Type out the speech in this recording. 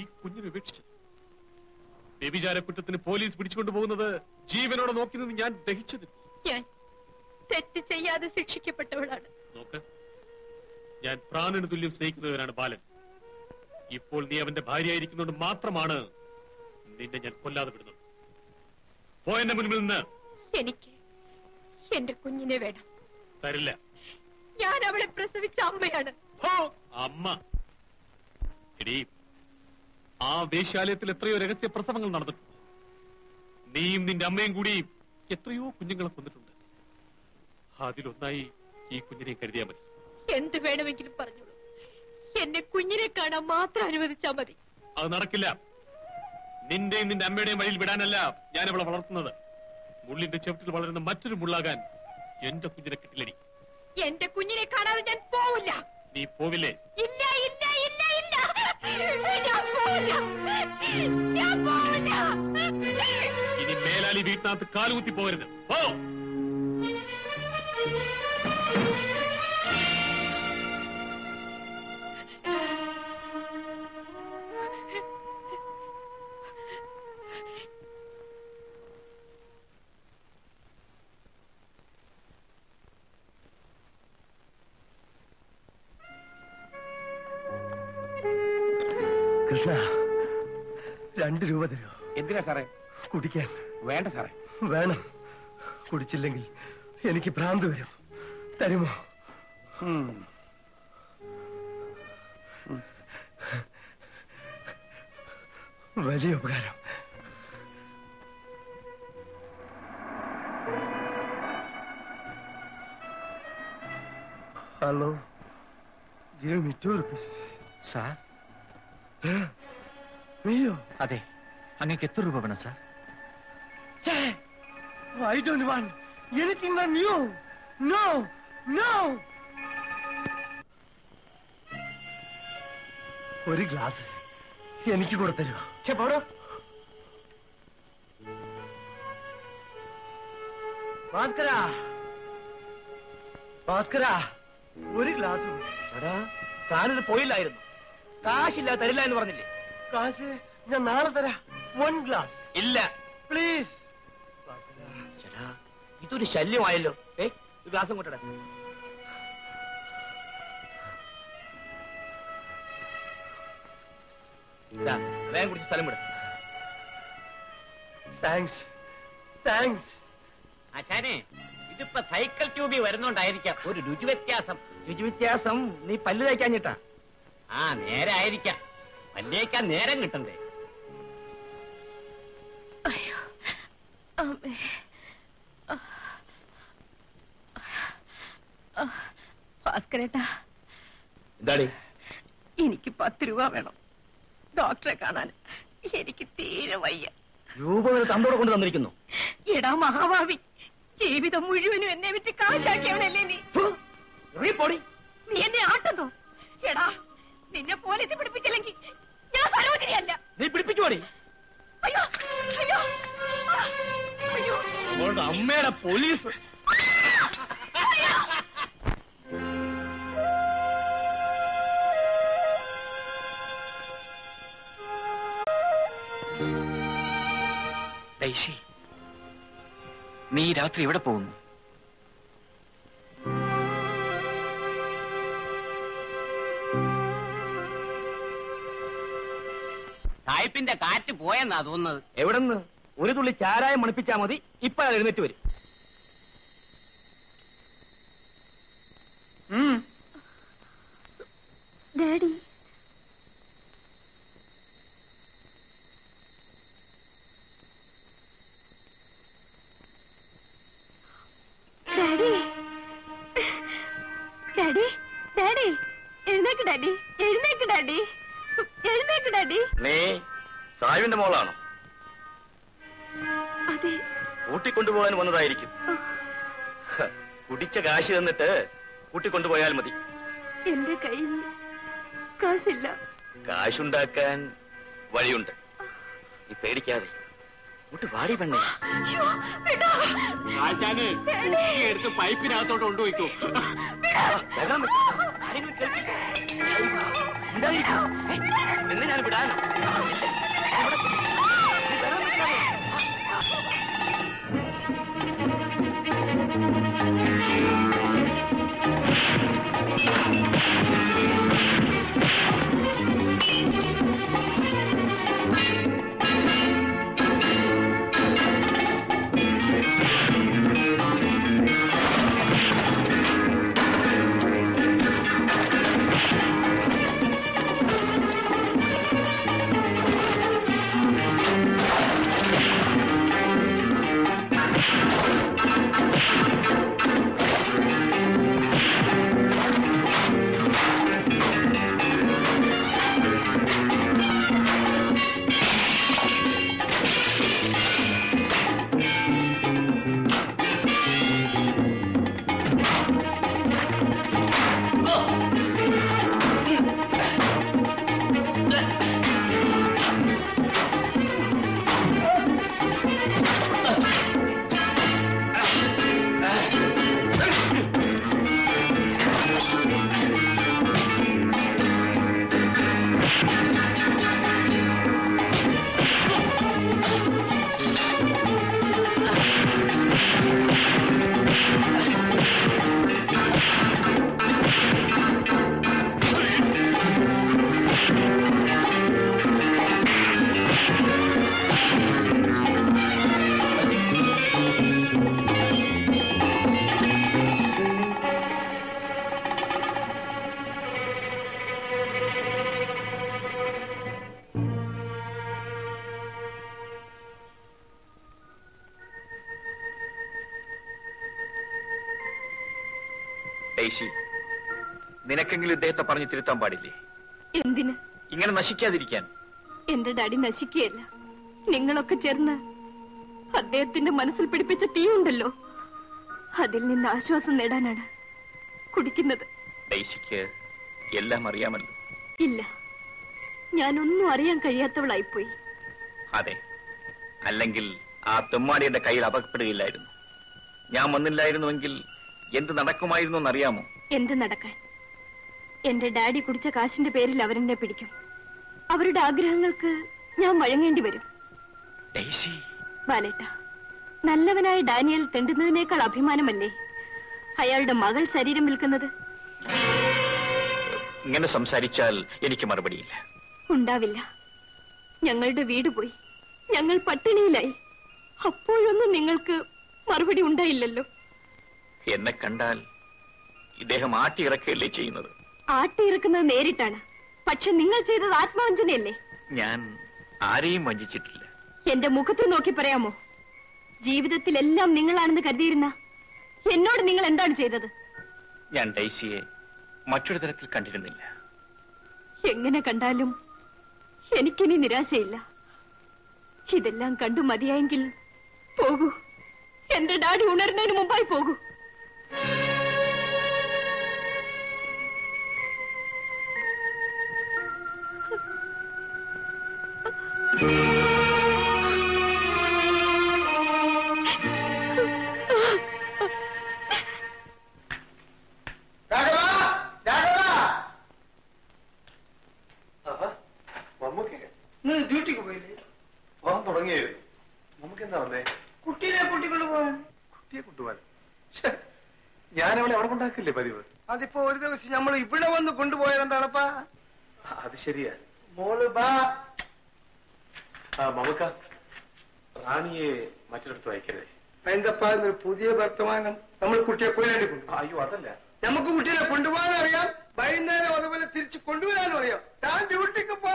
ഈ കുഞ്ഞിനെ ഉപേക്ഷിച്ചത്. വ്യഭിചാര കുറ്റത്തിന് പോലീസ് പിടിച്ചുകൊണ്ടു പോകുന്നത് ജീവനോടെ നോക്കി നിന്ന് ഞാൻ ദഹിച്ചത്. ഞാൻ തെറ്റ് ചെയ്യാതെ ശിക്ഷിക്കപ്പെട്ടവളാണ്. നോക്ക്, ഞാൻ പ്രാണന് തുല്യം സ്നേഹിക്കുന്നവരാണ് ബാലൻ. ഇപ്പോൾ നീ അവന്റെ ഭാര്യയായിരിക്കുന്നതുകൊണ്ട് മാത്രമാണ് നിന്നെ ഞാൻ കൊല്ലാതെ വിടുന്നത്. പോയെന്റെ മുൻപിൽ നിന്ന്. എനിക്ക് എന്റെ കുഞ്ഞിനെ വേണം. തരില്ല. ഞാൻ അവളെ പ്രസവിച്ച അമ്മയാണ്. അമ്മ? എടീ, ആ വേശ്യാലയത്തിൽ എത്രയോ രഹസ്യ പ്രസവങ്ങൾ നടന്നിട്ടുണ്ട്. നീയും നിന്റെ അമ്മയും കൂടി എത്രയോ കുഞ്ഞുങ്ങളെ കൊന്നിട്ടുണ്ട്. അതിലൊന്നായി ഈ കുഞ്ഞിനെ കരുതിയാൽ മതി. എന്ത് വേണമെങ്കിലും പറഞ്ഞോളൂ. എന്റെ കുഞ്ഞിനെ കാണാൻ മാത്രം അനുവദിച്ചാൽ മതി. അത് നടക്കില്ല. നിന്റെയും നിന്റെ അമ്മയുടെയും വഴിയിൽ വിടാനല്ല ഞാൻ അവളെ വളർത്തുന്നത്. മുള്ളിന്റെ ചവിട്ടിൽ വളരുന്ന മറ്റൊരു മുള്ളാകാൻ എന്റെ കുഞ്ഞിനെ കിട്ടില്ലടി. എന്റെ കുഞ്ഞിനെ കാണാതെ ഞാൻ പോവില്ല. നീ പോവില്ലേ? ഇല്ല ഇല്ല ഇല്ല ഇല്ല, ഞാൻ പോവില്ല. ഞാൻ പോവില്ല. ഇനി മേലാലി വീട്ടിനകത്ത് കാലുകുത്തി പോകരുത്. പോ. കൃഷ്ണ, 2 രൂപ തരൂ. എന്തിനാ സാറേ? കുടിക്കാൻ. വേണ്ട സാറേ. വേണം. കുടിച്ചില്ലെങ്കിൽ എനിക്ക് ഭ്രാന്ത് വരും. തരുമോ? വലിയ ഉപകാരം. Hello, give me 2 rupees. Sir? നീയോ? അതെ. അങ്ങക്ക് എത്ര രൂപ വേണം sir? I don't want anything on you. No, no. ഒരു ഗ്ലാസ് എനിക്ക് കൂടെ തരുമോ? ഭാസ്കരാ, ഭാസ്കരാ, ഒരു ഗ്ലാസ്. ചേട്ടാ, താനിത് പോയില്ലായിരുന്നു. കാശില്ല, തരില്ല എന്ന് പറഞ്ഞില്ലേ? കാശ് ഞാൻ നാളെ തരാം. 1 ഗ്ലാസ്. ഇല്ല, പ്ലീസ്. ചേട്ടാ, ഇതൊരു ശല്യമായല്ലോ. ഗ്ലാസും കൊണ്ടട. വേഗം കുടിച്ച് സ്ഥലം വിട. Thanks, thanks. ആശാനെ, ഇതിപ്പോ സൈക്കിൾ ട്യൂബിൽ വരുന്നോണ്ടായിരിക്കാം ഒരു രുചി വ്യത്യാസം. രുചി വ്യത്യാസം നീ പല്ല് തേക്കാഞ്ഞിട്ടാ. നേരെ ആയിരിക്കാം. പല്ല് തേക്കാൻ നേരം കിട്ടണ്ടേ? അയ്യോ, അമ്മേ. ഭാസ്കരേട്ടാ, എന്താടി? എനിക്ക് 10 രൂപ വേണം. ഡോക്ടറെ കാണാൻ. എനിക്ക് തീരെ വയ്യ. രൂപ തന്നോടെ കൊണ്ട് തന്നിരിക്കുന്നു. എടാ മഹാഭാവി, ജീവിതം മുഴുവനും എന്നെ വിറ്റ് കാശാക്കിയവനല്ലേ നീ? പൊടി, നീ എന്നെ ആട്ടുന്നോ? എടാ, നിന്നെ പോലീസ് പിടിപ്പിച്ചില്ലെങ്കിൽ ഞാൻ സരോജിനിയല്ല. നീ പിടിപ്പിച്ചോടി. അയ്യോ അയ്യോ അയ്യോ, അവളുടെ അമ്മയുടെ പോലീസ്. ഡൈഷി, നീ രാത്രി എവിടെ പോകുന്നു? സായിപ്പിന്റെ കാറ്റ് പോയെന്നാ തോന്നുന്നത്. എവിടെന്ന്? ഒരു തുള്ളി ചാരായം മണിപ്പിച്ചാ മതി, ഇപ്പൊ എഴുന്നേറ്റ് വരും. ഡാഡി, ഡാഡി, ഡാഡി, ഡാഡി, എഴുന്നേക്ക് ഡാഡി, എഴുന്നേക്ക് ഡാഡി, എഴുന്നേക്ക് ഡാഡി. നീ സായുവിന്റെ മോളാണോ? അതെ. കൂട്ടിക്കൊണ്ടുപോകാൻ വന്നതായിരിക്കും. കുടിച്ച കാശ് തന്നിട്ട് കൂട്ടിക്കൊണ്ടുപോയാൽ മതി. എന്റെ കയ്യിൽ കാശില്ല. കാശുണ്ടാക്കാൻ വഴിയുണ്ട്. നീ പേടിക്കാതെ വാടി പെണ്ണേ. എടുത്ത് പൈപ്പിനകത്തോട്ട് കൊണ്ടുപോയിക്കോ. നിന്നെ ഞാൻ വിടാനോ? ഡെയ്സി, നിനക്കെങ്കിലും ഇദ്ദേഹത്തെ പറഞ്ഞു തിരുത്താൻ പാടില്ലേ? എന്തിന്? ഇങ്ങനെ നശിക്കാതിരിക്കാൻ. എന്റെ ഡാഡി നശിക്കുകയല്ല, നിങ്ങളൊക്കെ ചേർന്ന് അദ്ദേഹത്തിന്റെ മനസ്സിൽ പിടിപ്പിച്ച തീയുണ്ടല്ലോ, അതിൽ നിന്ന് ആശ്വാസം നേടാനാണ് കുടിക്കുന്നത്. ഡെയ്സിക്ക് എല്ലാം അറിയാമല്ലോ. ഇല്ല, ഞാനൊന്നും അറിയാൻ കഴിയാത്തവളായിപ്പോയി. അതെ, അല്ലെങ്കിൽ ആ തെമ്മാടിയുടെ കയ്യിൽ അപകടപ്പെടുകയില്ലായിരുന്നു. ഞാൻ വന്നില്ലായിരുന്നുവെങ്കിൽ എന്ത് നടക്കുമായിരുന്നു എന്നറിയാമോ? എന്ത് നടക്കാൻ? എന്റെ ഡാഡി കുടിച്ച കാശിന്റെ പേരിൽ അവരെന്നെ പിടിക്കും. അവരുടെ ആഗ്രഹങ്ങൾക്ക് ഞാൻ വഴങ്ങേണ്ടി വരും. ഡെയ്സി, ബാലേട്ട, നല്ലവനായ ഡാനിയൽ തെണ്ടുന്നതിനേക്കാൾ അഭിമാനമല്ലേ അയാളുടെ മകൾ ശരീരം വിൽക്കുന്നത്? ഇങ്ങനെ സംസാരിച്ചാൽ എനിക്ക് മറുപടിയില്ല. ഉണ്ടാവില്ല. ഞങ്ങളുടെ വീട് പോയി, ഞങ്ങൾ പട്ടിണിയിലായി. അപ്പോഴൊന്നും നിങ്ങൾക്ക് മറുപടി ഉണ്ടായില്ലല്ലോ. എന്നെ കണ്ടാൽ ഇദ്ദേഹം ആട്ടിയിറക്കുകയല്ലേ ചെയ്യുന്നത്? ആട്ടിയിറക്കുന്നത് നേരിട്ടാണ്, പക്ഷെ നിങ്ങൾ ചെയ്തത് ആത്മവഞ്ചനയല്ലേ? ഞാൻ ആരെയും വഞ്ചിച്ചിട്ടില്ല. എന്റെ മുഖത്ത് നോക്കി പറയാമോ? ജീവിതത്തിലെല്ലാം നിങ്ങളാണെന്ന് കരുതിയിരുന്ന എന്നോട് നിങ്ങൾ എന്താണ് ചെയ്തത്? ഞാൻ ഡെയ്സിയെ മറ്റൊരു തരത്തിൽ കണ്ടിരുന്നില്ല. എങ്ങനെ കണ്ടാലും എനിക്കിനി നിരാശയില്ല. ഇതെല്ലാം കണ്ടു മതിയായെങ്കിൽ പോകൂ. എന്റെ ഡാഡി ഉണരുന്നതിന് മുമ്പായി പോകൂ. ഡ്യൂട്ടിക്ക് പോയില്ലേ? പോകാൻ തുടങ്ങിയായിരുന്നു. നമുക്ക് എന്താ വന്നേ? കുട്ടീനെ കൂട്ടിക്കൊണ്ട് പോകാൻ. കുട്ടിയെ കൊണ്ടുപോകാൻ? ഞാനവളെ അവിടെ കൊണ്ടാക്കില്ലേ പതിവ്? അതിപ്പോ ഒരു ദിവസം നമ്മൾ ഇവിടെ വന്ന് കൊണ്ടുപോയതെന്താണപ്പാ? അത് ശരിയാ. മോള് ബാ. മമക്ക, റാണിയെ മറ്റൊരിടത്ത് അയക്കരുതേ. എന്തപ്പാ എന്നൊരു പുതിയ വർത്തമാനം? നമ്മൾ കുട്ടിയെ കൊല്ലാണ്ടി കൊണ്ടു. അയ്യോ, അതല്ല. നമുക്ക് കുട്ടീനെ കൊണ്ടുപോകാനും അറിയാം, വൈകുന്നേരം അതുപോലെ തിരിച്ചു കൊണ്ടുവരാനും അറിയാം. താൻ ഡ്യൂട്ടിക്ക് പോ.